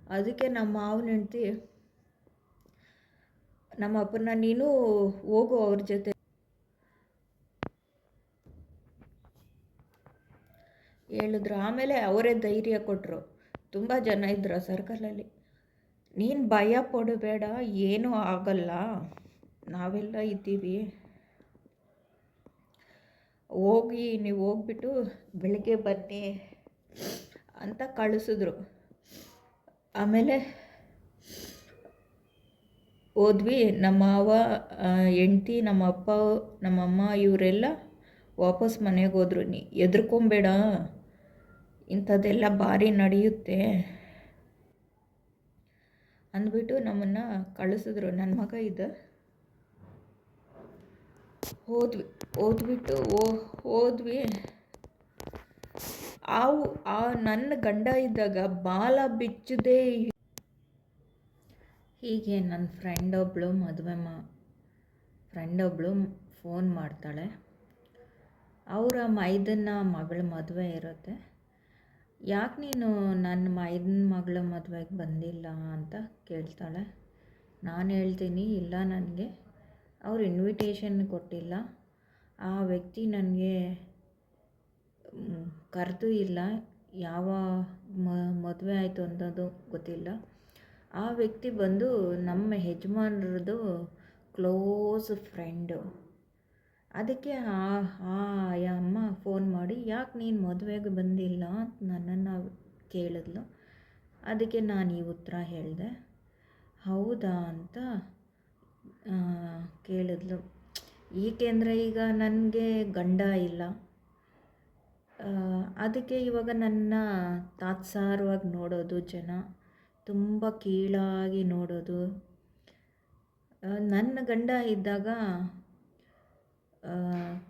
ಅದಕ್ಕೆ ನಮ್ಮ ಮಾವನ ಹೆಂಡ್ತಿ ನಮ್ಮ ಅಪ್ಪನ ನೀನು ಹೋಗು ಅವ್ರ ಜೊತೆ ಹೇಳಿದ್ರು. ಆಮೇಲೆ ಅವರೇ ಧೈರ್ಯ ಕೊಟ್ಟರು. ತುಂಬ ಜನ ಇದ್ರು ಸರ್ಕಲಲ್ಲಿ. ನೀನು ಭಯ ಪಡಬೇಡ, ಏನೂ ಆಗಲ್ಲ, ನಾವೆಲ್ಲ ಇದ್ದೀವಿ, ಹೋಗಿ ನೀವು ಹೋಗ್ಬಿಟ್ಟು ಬೆಳಗ್ಗೆ ಬನ್ನಿ ಅಂತ ಕಳಿಸಿದ್ರು. ಆಮೇಲೆ ಹೋದ್ವಿ. ನಮ್ಮ ಮಾವ, ಹೆಂಡ್ತಿ, ನಮ್ಮ ಅಪ್ಪ, ನಮ್ಮಮ್ಮ ಇವರೆಲ್ಲ ವಾಪಸ್ ಮನೆಗೆ ಹೋದ್ರು. ಹೆದರ್ಕೊಂಬೇಡ, ಇಂಥದ್ದೆಲ್ಲ ಭಾರಿ ನಡೆಯುತ್ತೆ ಅಂದ್ಬಿಟ್ಟು ನಮ್ಮನ್ನು ಕಳಿಸಿದ್ರು. ನನ್ನ ಮಗ ಇದ್ದ. ಹೋದ್ವಿ. ನನ್ನ ಗಂಡ ಇದ್ದಾಗ ಬಾಲ ಬಿಚ್ಚದೆ ಹೀಗೆ ನನ್ನ ಫ್ರೆಂಡೊಬ್ಬಳು ಫೋನ್ ಮಾಡ್ತಾಳೆ. ಅವರ ಮೈದನ ಮಗಳ ಮದುವೆ ಇರುತ್ತೆ. ಯಾಕೆ ನೀನು ನನ್ನ ಮೈದನ ಮಗಳ ಮದುವೆಗೆ ಬಂದಿಲ್ಲ ಅಂತ ಕೇಳ್ತಾಳೆ. ನಾನು ಹೇಳ್ತೀನಿ, ಇಲ್ಲ, ನನಗೆ ಅವ್ರು ಇನ್ವಿಟೇಷನ್ ಕೊಟ್ಟಿಲ್ಲ, ಆ ವ್ಯಕ್ತಿ ನನಗೆ ಕರೆದು ಇಲ್ಲ, ಯಾವ ಮದುವೆ ಆಯಿತು ಅನ್ನೋದು ಗೊತ್ತಿಲ್ಲ. ಆ ವ್ಯಕ್ತಿ ಬಂದು ನಮ್ಮ ಯಜಮಾನ್ರದ್ದು ಕ್ಲೋಸ್ ಫ್ರೆಂಡು. ಅದಕ್ಕೆ ಆ ಅಮ್ಮ ಫೋನ್ ಮಾಡಿ, ಯಾಕೆ ನೀನು ಮದುವೆಗೆ ಬಂದಿಲ್ಲ ಅಂತ ನನ್ನನ್ನು ಕೇಳಿದ್ಲು. ಅದಕ್ಕೆ ನಾನು ಈ ಉತ್ತರ ಹೇಳಿದೆ. ಹೌದಾ ಅಂತ ಕೇಳಿದ್ಲು. ಏಕೆಂದರೆ ಈಗ ನನಗೆ ಗಂಡ ಇಲ್ಲ, ಅದಕ್ಕೆ ಇವಾಗ ನನ್ನ ತಾತ್ಸಾರವಾಗಿ ನೋಡೋದು ಜನ, ತುಂಬ ಕೀಳಾಗಿ ನೋಡೋದು. ನನ್ನ ಗಂಡ ಇದ್ದಾಗ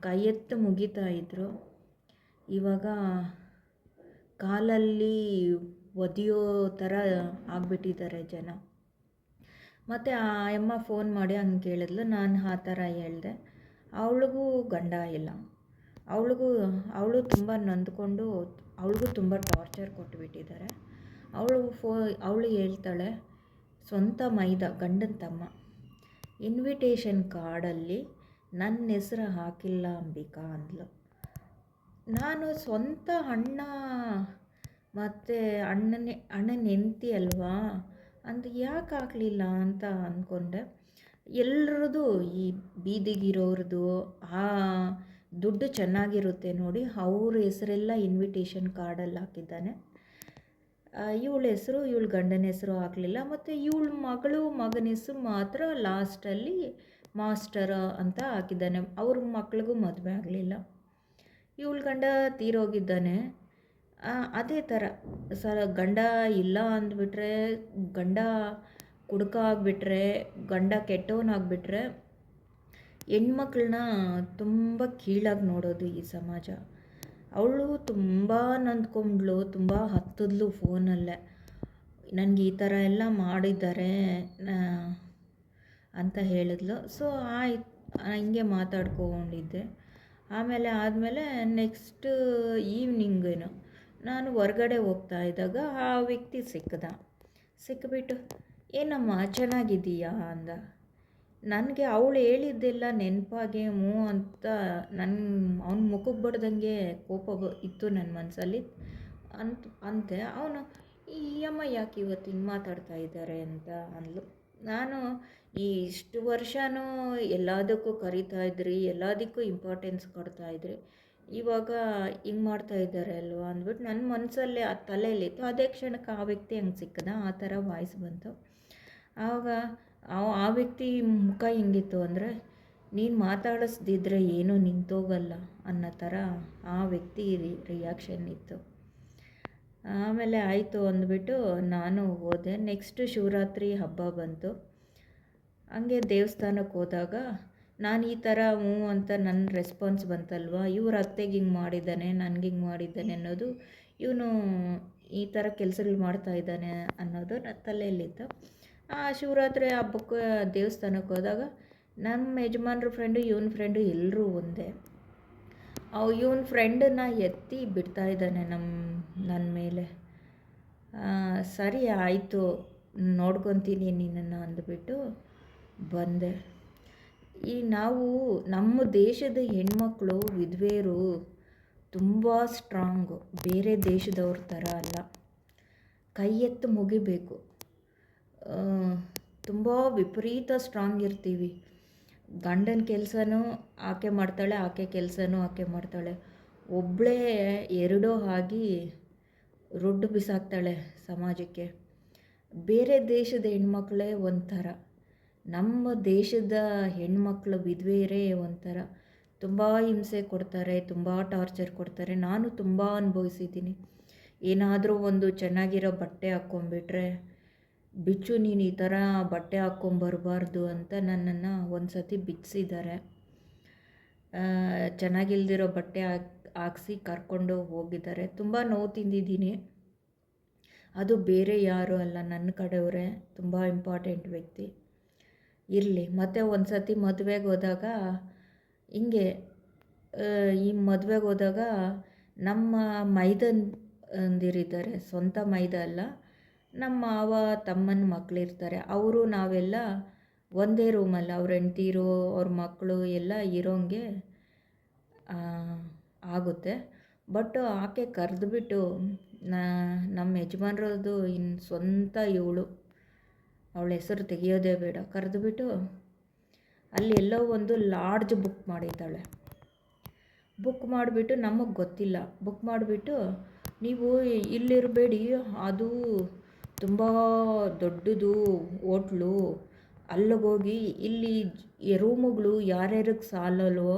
ಕೈ ಎತ್ತು ಮುಗಿತಾ ಇದ್ದರು. ಇವಾಗ ಕಾಲಲ್ಲಿ ಒದೆಯೋ ಥರ ಆಗಿಬಿಟ್ಟಿದ್ದಾರೆ ಜನ. ಮತ್ತು ಆ ಅಮ್ಮ ಫೋನ್ ಮಾಡಿ ಹಂಗೆ ಕೇಳಿದ್ಲು. ನಾನು ಆ ಥರ ಹೇಳಿದೆ. ಅವಳಿಗೂ ಗಂಡ ಇಲ್ಲ. ಅವಳು ತುಂಬ ನೊಂದ್ಕೊಂಡು, ಅವಳಿಗೂ ತುಂಬ ಟಾರ್ಚರ್ ಕೊಟ್ಟುಬಿಟ್ಟಿದ್ದಾರೆ. ಅವಳು ಹೇಳ್ತಾಳೆ, ಸ್ವಂತ ಗಂಡನ ತಮ್ಮ ಇನ್ವಿಟೇಷನ್ ಕಾರ್ಡಲ್ಲಿ ನನ್ನ ಹೆಸರು ಹಾಕಿಲ್ಲ ಅಂಬಿಕಾ ಅಂದ್ಲು. ನಾನು ಸ್ವಂತ ಅಣ್ಣ ಮತ್ತು ಅಣ್ಣನ ಹೆಂಡ್ತಿ ಅಲ್ವಾ ಅಂತ ಯಾಕೆ ಹಾಕಲಿಲ್ಲ ಅಂತ ಅಂದ್ಕೊಂಡೆ. ಎಲ್ಲರದು ಈ ಬೀದಿಗಿರೋರ್ದು ಆ ದುಡ್ಡು ಚೆನ್ನಾಗಿರುತ್ತೆ ನೋಡಿ, ಅವ್ರ ಹೆಸರೆಲ್ಲ ಇನ್ವಿಟೇಷನ್ ಕಾರ್ಡಲ್ಲಿ ಹಾಕಿದ್ದಾನೆ. ಇವಳ ಹೆಸರು, ಇವಳ ಗಂಡನ ಹೆಸರು ಹಾಕಲಿಲ್ಲ. ಮತ್ತು ಇವಳ ಮಗನ ಹೆಸರು ಮಾತ್ರ ಲಾಸ್ಟಲ್ಲಿ ಮಾಸ್ಟರ್ ಅಂತ ಹಾಕಿದ್ದಾನೆ. ಅವ್ರ ಮಕ್ಳಿಗೂ ಮದುವೆ ಆಗಲಿಲ್ಲ. ಇವಳ ಗಂಡ ತೀರೋಗಿದ್ದಾನೆ. ಅದೇ ಥರ ಗಂಡ ಇಲ್ಲ ಅಂದ್ಬಿಟ್ರೆ, ಗಂಡ ಕುಡುಕ ಆಗಿಬಿಟ್ರೆ, ಗಂಡ ಕೆಟ್ಟವನಾಗ್ಬಿಟ್ರೆ ಹೆಣ್ಮಕ್ಳನ್ನ ತುಂಬ ಕೀಳಾಗಿ ನೋಡೋದು ಈ ಸಮಾಜ. ಅವಳು ತುಂಬ ನೊಂದ್ಕೊಂಡ್ಳು, ತುಂಬ ಹತ್ತಿದ್ಲು ಫೋನಲ್ಲೇ. ನನಗೆ ಈ ಥರ ಎಲ್ಲ ಮಾಡಿದ್ದಾರೆ ಅಂತ ಹೇಳಿದ್ಲು. ಸೊ ಆಯ್ತು, ಹಿಂಗೆ ಮಾತಾಡ್ಕೊಂಡಿದ್ದೆ. ಆದಮೇಲೆ ನೆಕ್ಸ್ಟ್ ಈವ್ನಿಂಗೇನು ನಾನು ಹೊರ್ಗಡೆ ಹೋಗ್ತಾ ಇದ್ದಾಗ ಆ ವ್ಯಕ್ತಿ ಸಿಕ್ಕಿಬಿಟ್ಟು, ಏನಮ್ಮ ಚೆನ್ನಾಗಿದ್ದೀಯಾ ಅಂದ. ನನಗೆ ಅವಳು ಹೇಳಿದ್ದೆಲ್ಲ ನೆನಪಾಗೆ ಅಂತ ಅವನ ಮುಖಕ್ಕೆ ಬಡ್ದಂಗೆ ಕೋಪ ಇತ್ತು ನನ್ನ ಮನಸ್ಸಲ್ಲಿ ಅಂತೆ. ಅವನು, ಈ ಅಮ್ಮ ಯಾಕೆ ಇವತ್ತು ಹಿಂಗೆ ಮಾತಾಡ್ತಾ ಇದ್ದಾರೆ ಅಂತ ಅಂದ್ಲು. ನಾನು ಇಷ್ಟು ವರ್ಷವೂ ಎಲ್ಲದಕ್ಕೂ ಕರಿತಾಯಿದ್ರಿ, ಎಲ್ಲದಕ್ಕೂ ಇಂಪಾರ್ಟೆನ್ಸ್ ಕೊಡ್ತಾಯಿದ್ರಿ, ಇವಾಗ ಹಿಂಗೆ ಮಾಡ್ತಾ ಇದ್ದಾರೆ ಅಲ್ವಾ ಅಂದ್ಬಿಟ್ಟು ನನ್ನ ಮನಸ್ಸಲ್ಲೇ ಆ ತಲೆಯಲ್ಲಿತ್ತು. ಅದೇ ಕ್ಷಣಕ್ಕೆ ಆ ವ್ಯಕ್ತಿ ಹಂಗೆ ಸಿಕ್ಕದ, ಆ ಥರ ವಾಯ್ಸ್ ಬಂತು. ಆವಾಗ ಆ ವ್ಯಕ್ತಿ ಮುಖ ಹೆಂಗಿತ್ತು ಅಂದರೆ, ನೀನು ಮಾತಾಡಿಸ್ದಿದ್ರೆ ಏನೂ ನಿಂತೋಗಲ್ಲ ಅನ್ನೋ ಥರ ಆ ವ್ಯಕ್ತಿ ರಿಯಾಕ್ಷನ್ ಇತ್ತು. ಆಮೇಲೆ ಆಯಿತು ಅಂದ್ಬಿಟ್ಟು ನಾನು ಹೋದೆ. ನೆಕ್ಸ್ಟ್ ಶಿವರಾತ್ರಿ ಹಬ್ಬ ಬಂತು. ಹಂಗೆ ದೇವಸ್ಥಾನಕ್ಕೆ ಹೋದಾಗ ನಾನು ಈ ಥರ ಅಂತ ನನ್ನ ರೆಸ್ಪಾನ್ಸ್ ಬಂತಲ್ವ, ಇವ್ರ ಅತ್ತೆಗೆ ಹಿಂಗೆ ಮಾಡಿದ್ದಾನೆ, ನನಗೆ ಹಿಂಗೆ ಮಾಡಿದ್ದಾನೆ ಅನ್ನೋದು, ಇವನು ಈ ಥರ ಕೆಲಸಗಳು ಮಾಡ್ತಾ ಇದ್ದಾನೆ ಅನ್ನೋದು ನನ್ನ ತಲೆಯಲ್ಲಿತ್ತು. ಆ ಶಿವರಾತ್ರಿ ಹಬ್ಬಕ್ಕೆ ದೇವಸ್ಥಾನಕ್ಕೆ ಹೋದಾಗ ನಮ್ಮ ಯಜಮಾನ್ರ ಫ್ರೆಂಡು, ಇವನ ಫ್ರೆಂಡು ಎಲ್ಲರೂ ಒಂದೇ. ಇವನ ಫ್ರೆಂಡನ್ನ ಎತ್ತಿ ಬಿಡ್ತಾ ಇದ್ದಾನೆ ನನ್ನ ಮೇಲೆ. ಸರಿ ಆಯಿತು, ನೋಡ್ಕೊತೀನಿ ನಿನ್ನನ್ನು ಅಂದ್ಬಿಟ್ಟು ಬಂದೆ. ಈ ನಾವು ನಮ್ಮ ದೇಶದ ಹೆಣ್ಮಕ್ಳು ವಿಧವೆಯರು ತುಂಬ ಸ್ಟ್ರಾಂಗು, ಬೇರೆ ದೇಶದವ್ರ ಥರ ಅಲ್ಲ. ಕೈ ಎತ್ತು ಮುಗಿಬೇಕು. ತುಂಬ ವಿಪರೀತ ಸ್ಟ್ರಾಂಗ್ ಇರ್ತೀವಿ. ಗಂಡನ ಕೆಲಸನೂ ಆಕೆ ಮಾಡ್ತಾಳೆ, ಆಕೆ ಕೆಲಸನೂ ಆಕೆ ಮಾಡ್ತಾಳೆ. ಒಬ್ಬಳೇ ಎರಡೂ ಆಗಿ ರೊಡ್ಡು ಬಿಸಾಕ್ತಾಳೆ ಸಮಾಜಕ್ಕೆ. ಬೇರೆ ದೇಶದ ಹೆಣ್ಮಕ್ಳೇ ಒಂಥರ, ನಮ್ಮ ದೇಶದ ಹೆಣ್ಮಕ್ಳು ವಿಧವೆಯರೇ ಒಂಥರ ತುಂಬ ಹಿಂಸೆ ಕೊಡ್ತಾರೆ, ತುಂಬ ಟಾರ್ಚರ್ ಕೊಡ್ತಾರೆ. ನಾನು ತುಂಬ ಅನುಭವಿಸಿದ್ದೀನಿ. ಏನಾದರೂ ಒಂದು ಚೆನ್ನಾಗಿರೋ ಬಟ್ಟೆ ಹಾಕ್ಕೊಂಬಿಟ್ರೆ, ಬಿಚ್ಚು ನೀನು ಈ ಥರ ಬಟ್ಟೆ ಹಾಕ್ಕೊಂಬರ್ಬಾರ್ದು ಅಂತ ನನ್ನನ್ನು ಒಂದು ಸತಿ ಬಿಚ್ಚಿಸಿದ್ದಾರೆ. ಚೆನ್ನಾಗಿಲ್ದಿರೋ ಬಟ್ಟೆ ಹಾಕ್ಸಿ ಕರ್ಕೊಂಡು ಹೋಗಿದ್ದಾರೆ. ತುಂಬ ನೋವು ತಿಂದಿದ್ದೀನಿ. ಅದು ಬೇರೆ ಯಾರೂ ಅಲ್ಲ, ನನ್ನ ಕಡೆಯವರೇ, ತುಂಬ ಇಂಪಾರ್ಟೆಂಟ್ ವ್ಯಕ್ತಿ. ಇರಲಿ. ಮತ್ತು ಒಂದು ಸತಿ ಮದುವೆಗೆ ಹೋದಾಗ ಹಿಂಗೆ, ಈ ಮದುವೆಗೆ ಹೋದಾಗ ನಮ್ಮ ಮೈದಂದಿರಿದ್ದಾರೆ, ಸ್ವಂತ ಮೈದ ಅಲ್ಲ, ನಮ್ಮ ಮಾವ ತಮ್ಮನ ಮಕ್ಕಳಿರ್ತಾರೆ. ಅವರು ನಾವೆಲ್ಲ ಒಂದೇ ರೂಮಲ್ಲಿ, ಅವ್ರ ಹೆಂಡ್ತೀರು ಅವ್ರ ಮಕ್ಕಳು ಎಲ್ಲ ಇರೋಂಗೆ ಆಗುತ್ತೆ. ಬಟ್ ಆಕೆ ಕರೆದುಬಿಟ್ಟು, ನಮ್ಮ ಯಜಮಾನ್ರದ್ದು ಇನ್ನು ಸ್ವಂತ ಇವಳು, ಅವಳ ಹೆಸರು ತೆಗಿಯೋದೇ ಬೇಡ, ಕರೆದುಬಿಟ್ಟು ಅಲ್ಲಿ ಎಲ್ಲೋ ಒಂದು ಲಾಡ್ಜ್ ಬುಕ್ ಮಾಡಿದ್ದಾಳೆ. ಬುಕ್ ಮಾಡಿಬಿಟ್ಟು, ನಮಗೆ ಗೊತ್ತಿಲ್ಲ, ಬುಕ್ ಮಾಡಿಬಿಟ್ಟು ನೀವು ಇಲ್ಲಿರಬೇಡಿ, ಅದು ತುಂಬ ದೊಡ್ಡದು ಹೋಟ್ಲು, ಅಲ್ಲಿಗೋಗಿ ಇಲ್ಲಿ ರೂಮುಗಳು ಯಾರ್ಯಾರಿಗೆ ಸಾಲಲ್ವೋ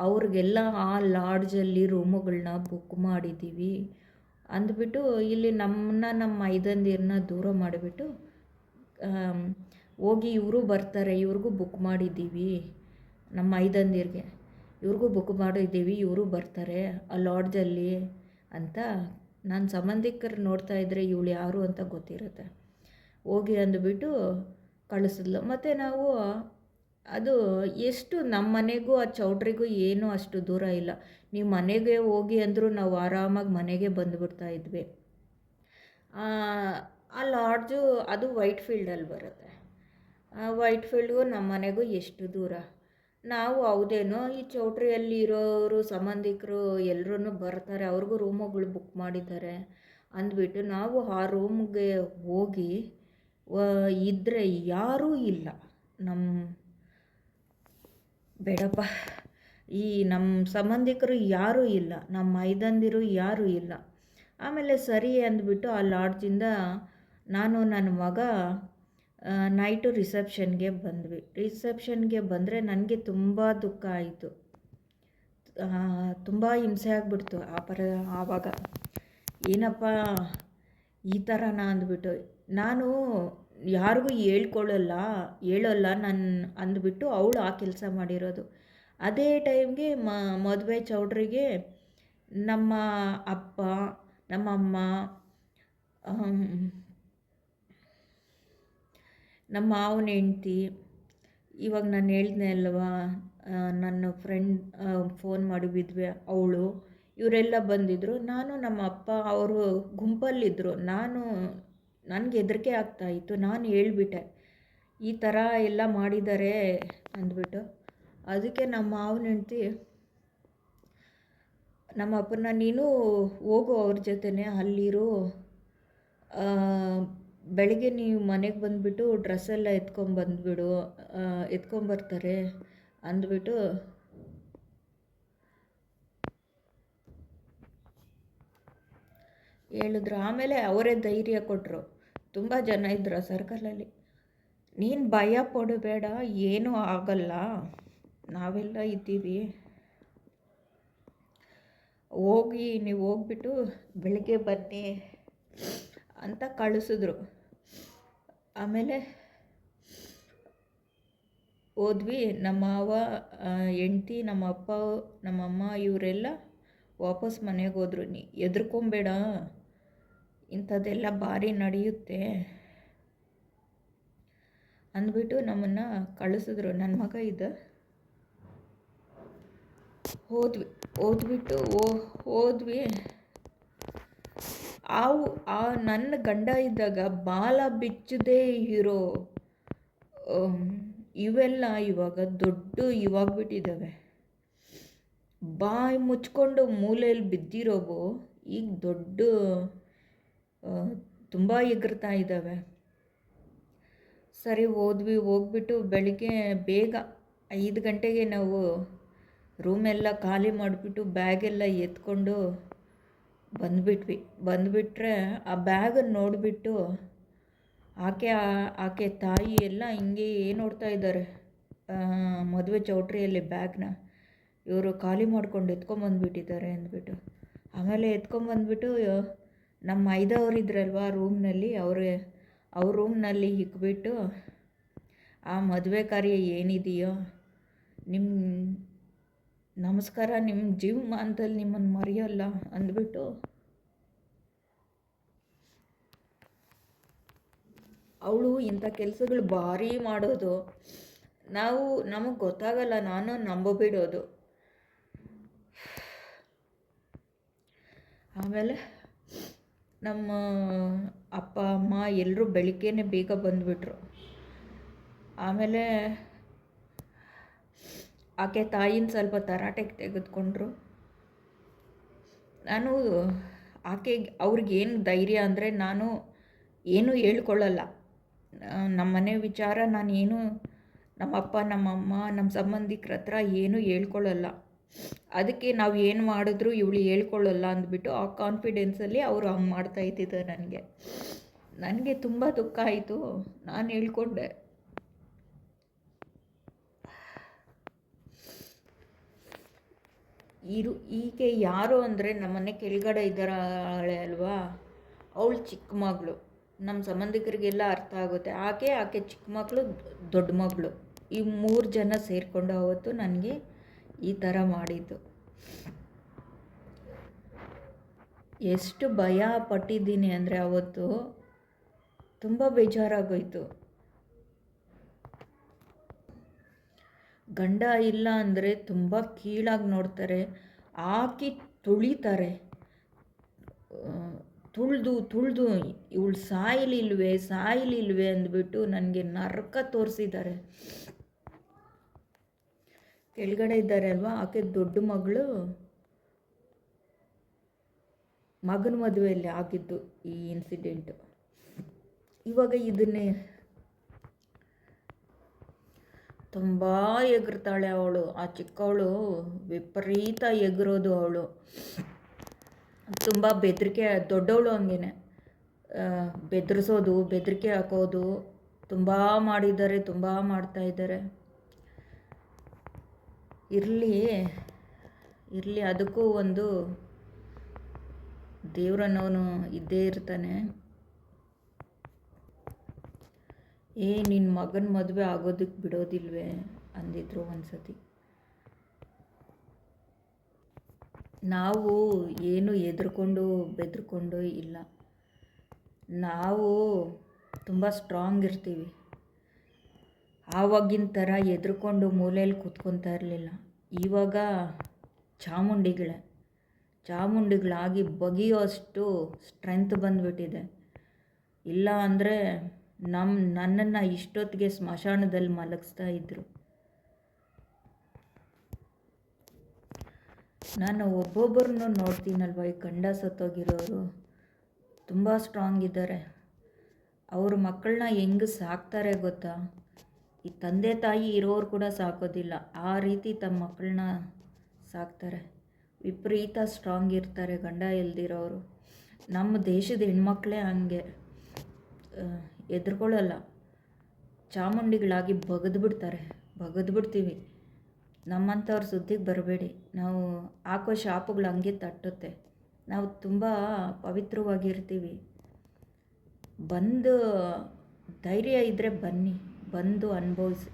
ಅವ್ರಿಗೆಲ್ಲ ಆ ಲಾಡ್ಜಲ್ಲಿ ರೂಮುಗಳನ್ನ ಬುಕ್ ಮಾಡಿದ್ದೀವಿ ಅಂದ್ಬಿಟ್ಟು, ಇಲ್ಲಿ ನಮ್ಮ ಮೈದಂದಿರನ್ನ ದೂರ ಮಾಡಿಬಿಟ್ಟು, ಹೋಗಿ ಇವರು ಬರ್ತಾರೆ, ಇವ್ರಿಗೂ ಬುಕ್ ಮಾಡಿದ್ದೀವಿ, ನಮ್ಮ ಮೈದಂದಿರಿಗೆ ಇವ್ರಿಗೂ ಬುಕ್ ಮಾಡಿದ್ದೀವಿ, ಇವರು ಬರ್ತಾರೆ ಆ ಲಾಡ್ಜಲ್ಲಿ ಅಂತ. ನನ್ನ ಸಂಬಂಧಿಕರು ನೋಡ್ತಾ ಇದ್ದರೆ ಇವಳು ಯಾರು ಅಂತ ಗೊತ್ತಿರುತ್ತೆ. ಹೋಗಿ ಅಂದ್ಬಿಟ್ಟು ಕಳಿಸಿದ್ಲು. ಮತ್ತು ನಾವು ಅದು ಎಷ್ಟು ನಮ್ಮ ಮನೆಗೂ ಆ ಚೌಟ್ರಿಗೂ ಏನೂ ಅಷ್ಟು ದೂರ ಇಲ್ಲ. ನೀವು ಮನೆಗೆ ಹೋಗಿ ಅಂದರೂ ನಾವು ಆರಾಮಾಗಿ ಮನೆಗೆ ಬಂದುಬಿಡ್ತಾ ಇದ್ವಿ. ಆ ಲಾಡ್ಜು ಅದು ವೈಟ್ ಫೀಲ್ಡಲ್ಲಿ ಬರುತ್ತೆ. ಆ ವೈಟ್ ಫೀಲ್ಡ್ಗೂ ನಮ್ಮ ಮನೆಗೂ ಎಷ್ಟು ದೂರ. ನಾವು ಹೌದೇನೋ, ಈ ಚೌಟ್ರಿಯಲ್ಲಿ ಇರೋರು ಸಂಬಂಧಿಕರು ಎಲ್ಲರೂ ಬರ್ತಾರೆ, ಅವ್ರಿಗೂ ರೂಮುಗಳು ಬುಕ್ ಮಾಡಿದ್ದಾರೆ ಅಂದ್ಬಿಟ್ಟು ನಾವು ಆ ರೂಮ್ಗೆ ಹೋಗಿ ಇದ್ದರೆ ಯಾರೂ ಇಲ್ಲ. ಬೇಡಪ್ಪ, ಈ ನಮ್ಮ ಸಂಬಂಧಿಕರು ಯಾರೂ ಇಲ್ಲ, ನಮ್ಮ ಮೈದಂದಿರು ಯಾರೂ ಇಲ್ಲ. ಆಮೇಲೆ ಸರಿ ಅಂದ್ಬಿಟ್ಟು ಆ ಲಾಡ್ಜಿಂದ ನಾನು ನನ್ನ ಮಗ ನೈಟು ರಿಸೆಪ್ಷನ್ಗೆ ಬಂದ್ವಿ. ರಿಸೆಪ್ಷನ್ಗೆ ಬಂದರೆ ನನಗೆ ತುಂಬ ದುಃಖ ಆಯಿತು, ತುಂಬ ಹಿಂಸೆ ಆಗಿಬಿಡ್ತು. ಆವಾಗ ಏನಪ್ಪ ಈ ಥರನಾ ಅಂದ್ಬಿಟ್ಟು, ನಾನು ಯಾರಿಗೂ ಹೇಳೋಲ್ಲ ನಾನು ಅಂದ್ಬಿಟ್ಟು ಅವಳು ಆ ಕೆಲಸ ಮಾಡಿರೋದು. ಅದೇ ಟೈಮ್ಗೆ ಮದುವೆ ಚೌಟ್ರಿಗೆ ನಮ್ಮ ಅಪ್ಪ, ನಮ್ಮಮ್ಮ, ನಮ್ಮ ಮಾವನ ಹೆಂಡ್ತಿ, ಇವಾಗ ನಾನು ಹೇಳಿದ್ನೆ ಅಲ್ವಾ ನನ್ನ ಫ್ರೆಂಡ್ ಫೋನ್ ಮಾಡಿ ಬಿದ್ವೆ ಅವಳು, ಇವರೆಲ್ಲ ಬಂದಿದ್ದರು. ನಾನು ನಮ್ಮ ಅಪ್ಪ ಅವರು ಗುಂಪಲ್ಲಿದ್ದರು. ನನಗೆ ಹೆದರಿಕೆ ಆಗ್ತಾಯಿತ್ತು. ನಾನು ಹೇಳ್ಬಿಟ್ಟೆ, ಈ ಥರ ಎಲ್ಲ ಮಾಡಿದ್ದಾರೆ ಅಂದ್ಬಿಟ್ಟು. ಅದಕ್ಕೆ ನಮ್ಮ ಮಾವನ ಹೆಂಡ್ತಿ ನಮ್ಮ ಅಪ್ಪನ, ನೀನು ಹೋಗು ಅವ್ರ ಜೊತೆನೇ ಅಲ್ಲಿರು, ಬೆಳಗ್ಗೆ ನೀವು ಮನೆಗೆ ಬಂದುಬಿಟ್ಟು ಡ್ರೆಸ್ಸೆಲ್ಲ ಎತ್ಕೊಂಬರ್ತಾರೆ ಅಂದ್ಬಿಟ್ಟು ಹೇಳಿದ್ರು. ಆಮೇಲೆ ಅವರೇ ಧೈರ್ಯ ಕೊಟ್ಟರು. ತುಂಬ ಜನ ಇದ್ರು ಸರ್ಕಲಲ್ಲಿ. ನೀನು ಭಯ ಪಡಬೇಡ, ಏನೂ ಆಗಲ್ಲ, ನಾವೆಲ್ಲ ಇದ್ದೀವಿ, ನೀವು ಹೋಗ್ಬಿಟ್ಟು ಬೆಳಗ್ಗೆ ಬನ್ನಿ ಅಂತ ಕಳಿಸಿದ್ರು. ಆಮೇಲೆ ಹೋದ್ವಿ. ನಮ್ಮ ಮಾವ, ಹೆಂಡ್ತಿ, ನಮ್ಮ ಅಪ್ಪ, ನಮ್ಮಮ್ಮ ಇವರೆಲ್ಲ ವಾಪಸ್ ಮನೆಗೆ ಹೋದ್ರು. ಹೆದರ್ಕೊಂಬೇಡ, ಇಂಥದ್ದೆಲ್ಲ ಭಾರಿ ನಡೆಯುತ್ತೆ ಅಂದ್ಬಿಟ್ಟು ನಮ್ಮನ್ನು ಕಳಿಸಿದ್ರು. ನನ್ನ ಮಗ ಇದ್ದ. ಹೋದ್ವಿ. ಆವು ಆ ನನ್ನ ಗಂಡ ಇದ್ದಾಗ ಬಾಲ ಬಿಚ್ಚದೇ ಇರೋ ಇವೆಲ್ಲ ಇವಾಗ ದೊಡ್ಡ ಇವಾಗ್ಬಿಟ್ಟಿದ್ದಾವೆ. ಬಾಯಿ ಮುಚ್ಕೊಂಡು ಮೂಲೆಯಲ್ಲಿ ಬಿದ್ದಿರೋವು ಈಗ ದೊಡ್ಡ ತುಂಬ ಎಗರ್ತಾ ಇದ್ದಾವೆ. ಸರಿ ಹೋಗ್ಬಿಟ್ಟು ಬೆಳಿಗ್ಗೆ ಬೇಗ 5 ಗಂಟೆಗೆ ನಾವು ರೂಮೆಲ್ಲ ಖಾಲಿ ಮಾಡಿಬಿಟ್ಟು ಬ್ಯಾಗೆಲ್ಲ ಎತ್ಕೊಂಡು ಬಂದುಬಿಟ್ರೆ ಆ ಬ್ಯಾಗನ್ನು ನೋಡಿಬಿಟ್ಟು ಆಕೆ ತಾಯಿ ಎಲ್ಲ ಹಿಂಗೆ ನೋಡ್ತಾ ಇದ್ದಾರೆ. ಮದುವೆ ಚೌಟ್ರಿಯಲ್ಲಿ ಬ್ಯಾಗ್ನ ಇವರು ಖಾಲಿ ಮಾಡ್ಕೊಂಡು ಎತ್ಕೊಂಬಂದುಬಿಟ್ಟಿದ್ದಾರೆ ಅಂದ್ಬಿಟ್ಟು. ಆಮೇಲೆ ಎತ್ಕೊಂಬಂದ್ಬಿಟ್ಟು ನಮ್ಮ ಇದ್ರಲ್ವ ರೂಮ್ನಲ್ಲಿ ಅವ್ರ ರೂಮ್ನಲ್ಲಿ ಇಕ್ಬಿಟ್ಟು, ಆ ಮದುವೆ ಕಾರ್ಯ ಏನಿದೆಯೋ ನಿಮ್ಮ ನಮಸ್ಕಾರ, ನಿಮ್ಮ ಜೀವಮಾನದಲ್ಲಿ ನಿಮ್ಮನ್ನು ಮರೆಯೋಲ್ಲ ಅಂದ್ಬಿಟ್ಟು ಅವಳು ಇಂಥ ಕೆಲಸಗಳು ಭಾರಿ ಮಾಡೋದು. ನಮಗೆ ಗೊತ್ತಾಗಲ್ಲ, ನಾನು ನಂಬಿಬಿಡೋದು. ಆಮೇಲೆ ನಮ್ಮ ಅಪ್ಪ ಅಮ್ಮ ಎಲ್ಲರೂ ಬೆಳಿಗ್ಗೆನೇ ಬೇಗ ಬಂದುಬಿಟ್ರು. ಆಮೇಲೆ ಆಕೆ ತಾಯಿನ ಸ್ವಲ್ಪ ತರಾಟೆಗೆ ತೆಗೆದುಕೊಂಡ್ರು. ನಾನು ಅವ್ರಿಗೇನು ಧೈರ್ಯ ಅಂದರೆ, ನಾನು ಏನೂ ಹೇಳ್ಕೊಳ್ಳಲ್ಲ. ನಮ್ಮ ಮನೆ ವಿಚಾರ ನಾನೇನು ನಮ್ಮ ಅಪ್ಪ ನಮ್ಮಮ್ಮ ನಮ್ಮ ಸಂಬಂಧಿಕರ ಹತ್ರ ಏನೂ ಹೇಳ್ಕೊಳ್ಳಲ್ಲ. ಅದಕ್ಕೆ ನಾವು ಏನು ಮಾಡಿದ್ರು ಇವಳು ಹೇಳ್ಕೊಳ್ಳಲ್ಲ ಅಂದ್ಬಿಟ್ಟು ಆ ಕಾನ್ಫಿಡೆನ್ಸಲ್ಲಿ ಅವರು ಹಂಗೆ ಮಾಡ್ತಾ ಇದ್ದಿದ್ದಾರೆ. ನನಗೆ ತುಂಬ ದುಃಖ ಆಯಿತು. ನಾನು ಹೇಳ್ಕೊಂಡೆ. ಈಕೆ ಯಾರು ಅಂದರೆ ನಮ್ಮನೆ ಕೆಳಗಡೆ ಇದ್ದಾಳೆ ಅಲ್ವಾ, ಅವಳು ಚಿಕ್ಕ ಮಗಳು. ನಮ್ಮ ಸಂಬಂಧಿಕರಿಗೆಲ್ಲ ಅರ್ಥ ಆಗುತ್ತೆ. ಆಕೆ ಚಿಕ್ಕ ಮಗಳು, ದೊಡ್ಡ ಮಗಳು, ಈ 3 ಜನ ಸೇರಿಕೊಂಡು ಅವತ್ತು ನನಗೆ ಈ ಥರ ಮಾಡಿದ್ದು. ಎಷ್ಟು ಭಯ ಪಟ್ಟಿದ್ದೀನಿ ಅಂದರೆ ಅವತ್ತು ತುಂಬ ಬೇಜಾರಾಗೋಯ್ತು. ಗಂಡ ಇಲ್ಲ ಅಂದರೆ ತುಂಬ ಕೀಳಾಗಿ ನೋಡ್ತಾರೆ, ಹಾಕಿ ತುಳಿತಾರೆ. ತುಳಿದು ಇವಳು ಸಾಯಲಿಲ್ವೇ ಅಂದ್ಬಿಟ್ಟು ನನಗೆ ನರಕ ತೋರಿಸಿದ್ದಾರೆ. ಕೆಳಗಡೆ ಇದ್ದಾರೆ ಅಲ್ವಾ, ಆಕೆ ದೊಡ್ಡ ಮಗಳು ಮಗನ ಮದುವೆಯಲ್ಲಿ ಆಗಿದ್ದು ಈ ಇನ್ಸಿಡೆಂಟು. ಇವಾಗ ಇದನ್ನೇ ತುಂಬ ಎಗರ್ತಾಳೆ ಅವಳು. ಆ ಚಿಕ್ಕವಳು ವಿಪರೀತ ಎಗರೋದು ಅವಳು. ತುಂಬ ಬೆದರಿಕೆ, ದೊಡ್ಡವಳು ಹಂಗೇನೆ ಬೆದರಿಸೋದು, ಬೆದರಿಕೆ ಹಾಕೋದು ತುಂಬ ಮಾಡಿದ್ದಾರೆ, ತುಂಬ ಮಾಡ್ತಾಯಿದ್ದಾರೆ. ಇರಲಿ ಅದಕ್ಕೂ ಒಂದು ದೇವ್ರನ್ನವನು ಇದ್ದೇ ಇರ್ತಾನೆ. ನಿನ್ನ ಮಗನ ಮದುವೆ ಆಗೋದಕ್ಕೆ ಬಿಡೋದಿಲ್ವೇ ಅಂದಿದ್ರು ಒಂದು ಸತಿ. ನಾವು ಏನು ಬೆದರ್ಕೊಂಡು ಇಲ್ಲ. ನಾವು ತುಂಬ ಸ್ಟ್ರಾಂಗ್ ಇರ್ತೀವಿ. ಆವಾಗಿನ ಥರ ಎದ್ರುಕೊಂಡು ಮೂಲೆಯಲ್ಲಿ ಕೂತ್ಕೊತಾ ಇರಲಿಲ್ಲ. ಇವಾಗ ಚಾಮುಂಡಿಗಳಾಗಿ ಬಗೆಯೋ ಅಷ್ಟು ಸ್ಟ್ರೆಂತ್ ಬಂದುಬಿಟ್ಟಿದೆ. ಇಲ್ಲ ಅಂದರೆ ನನ್ನನ್ನು ಇಷ್ಟೊತ್ತಿಗೆ ಸ್ಮಶಾನದಲ್ಲಿ ಮಲಗಿಸ್ತಾ ಇದ್ದರು. ನಾನು ಒಬ್ಬೊಬ್ಬರನ್ನು ನೋಡ್ತೀನಲ್ವ, ಈ ಗಂಡ ಸತ್ತೋಗಿರೋರು ತುಂಬ ಸ್ಟ್ರಾಂಗ್ ಇದ್ದಾರೆ. ಅವ್ರ ಮಕ್ಕಳನ್ನ ಹೆಂಗೆ ಸಾಕ್ತಾರೆ ಗೊತ್ತಾ? ಈ ತಂದೆ ತಾಯಿ ಇರೋರು ಕೂಡ ಸಾಕೋದಿಲ್ಲ, ಆ ರೀತಿ ತಮ್ಮ ಮಕ್ಕಳನ್ನ ಸಾಕ್ತಾರೆ. ವಿಪರೀತ ಸ್ಟ್ರಾಂಗ್ ಇರ್ತಾರೆ ಗಂಡ ಇಲ್ದಿರೋರು. ನಮ್ಮ ದೇಶದ ಹೆಣ್ಮಕ್ಳೇ ಹಂಗೆ, ಎದ್ರುಕೊಳ್ಳಲ್ಲ. ಚಾಮುಂಡಿಗಳಾಗಿ ಬಗೆದ್ಬಿಡ್ತೀವಿ. ನಮ್ಮಂಥವ್ರ ಸುದ್ದಿಗೆ ಬರಬೇಡಿ. ನಾವು ಹಾಕೋ ಶಾಪುಗಳು ಹಂಗೆ ತಟ್ಟುತ್ತೆ. ನಾವು ತುಂಬ ಪವಿತ್ರವಾಗಿರ್ತೀವಿ. ಧೈರ್ಯ ಇದ್ದರೆ ಬನ್ನಿ, ಬಂದು ಅನುಭವಿಸಿ.